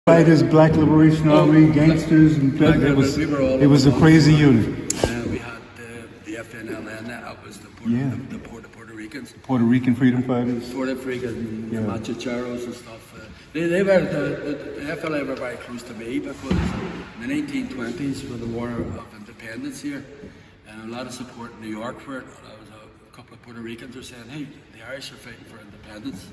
Fighters, Black Liberation Army, gangsters, and it was a crazy unit. We had the FNLN, that was the Puerto Ricans. Puerto Rican freedom fighters. Puerto Ricans, the Machicheros and stuff. They were, the FLA were very close to me because in the 1920s with the War of Independence here, and a lot of support in New York for it. A couple of Puerto Ricans were saying, hey, the Irish are fighting for independence.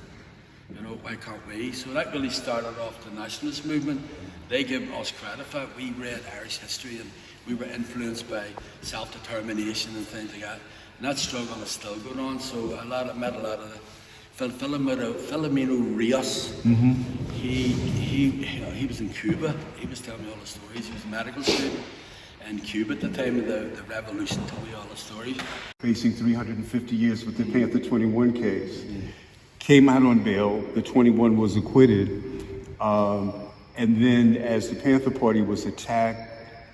You know, why can't we? So that really started off the nationalist movement. They give us credit for it. We read Irish history and we were influenced by self-determination and things like that. And that struggle is still going on. So met a lot of the Filomeno Rios. He was in Cuba. He was telling me all the stories. He was a medical student in Cuba at the time of the revolution. Told me all the stories. Facing 350 years with the Panther 21 case. Came out on bail, the 21 was acquitted, and then as the Panther Party was attacked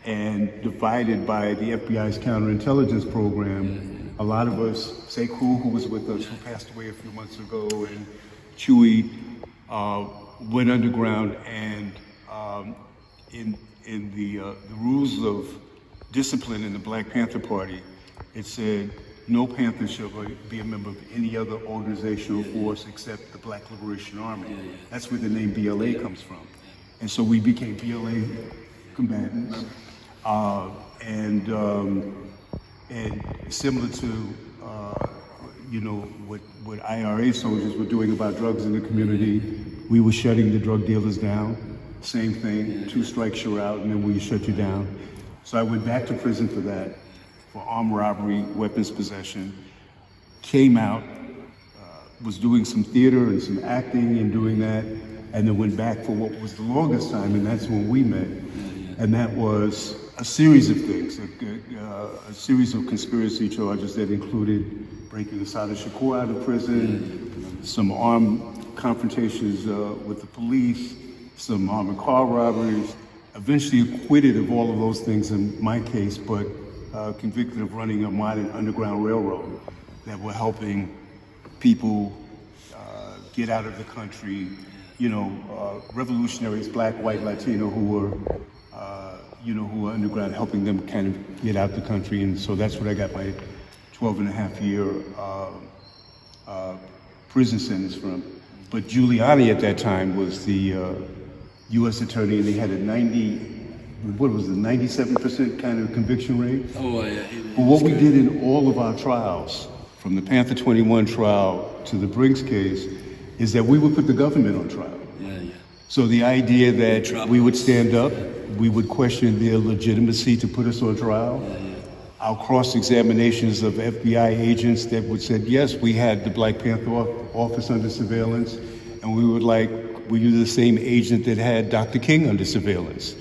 and divided by the FBI's counterintelligence program, a lot of us, Sekou, who was with us, who passed away a few months ago, and Chewy went underground, and in the rules of discipline in the Black Panther Party, it said, no Panther shall be a member of any other organizational force except the Black Liberation Army. That's where the name BLA comes from. And so we became BLA combatants. And similar to, what IRA soldiers were doing about drugs in the community, we were shutting the drug dealers down. Same thing, 2 strikes you're out, and then we shut you down. So I went back to prison for that. For armed robbery, weapons possession, came out, was doing some theater and some acting and doing that, and then went back for what was the longest time, and that's when we met. And that was a series of things, a series of conspiracy charges that included breaking Assata Shakur out of prison, some armed confrontations with the police, some armored car robberies, eventually acquitted of all of those things in my case, but convicted of running a modern underground railroad that were helping people get out of the country, revolutionaries, Black, white, Latino, who were underground, helping them kind of get out the country. And so that's what I got my 12-and-a-half-year prison sentence from. But Giuliani at that time was the U.S. attorney, and they had a 97% kind of conviction rate? Oh, yeah. But what we did in all of our trials, from the Panther 21 trial to the Brinks case, is that we would put the government on trial. So the idea that we would stand up, we would question their legitimacy to put us on trial. Our cross-examinations of FBI agents that would say, yes, we had the Black Panther office under surveillance, and we would were you the same agent that had Dr. King under surveillance?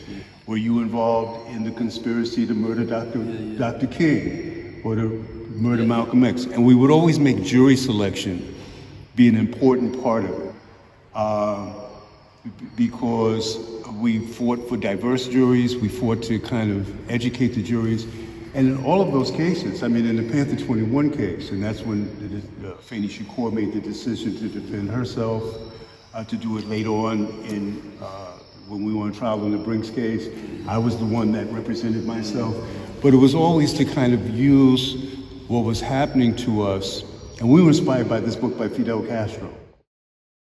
Were you involved in the conspiracy to murder Dr. King or to murder Malcolm X? And we would always make jury selection be an important part of it because we fought for diverse juries, we fought to kind of educate the juries. And in all of those cases, I mean, in the Panther 21 case, and that's when Fanny Shakur made the decision to defend herself, to do it later on when we were on trial in the Brinks case. I was the one that represented myself. But it was always to kind of use what was happening to us. And we were inspired by this book by Fidel Castro.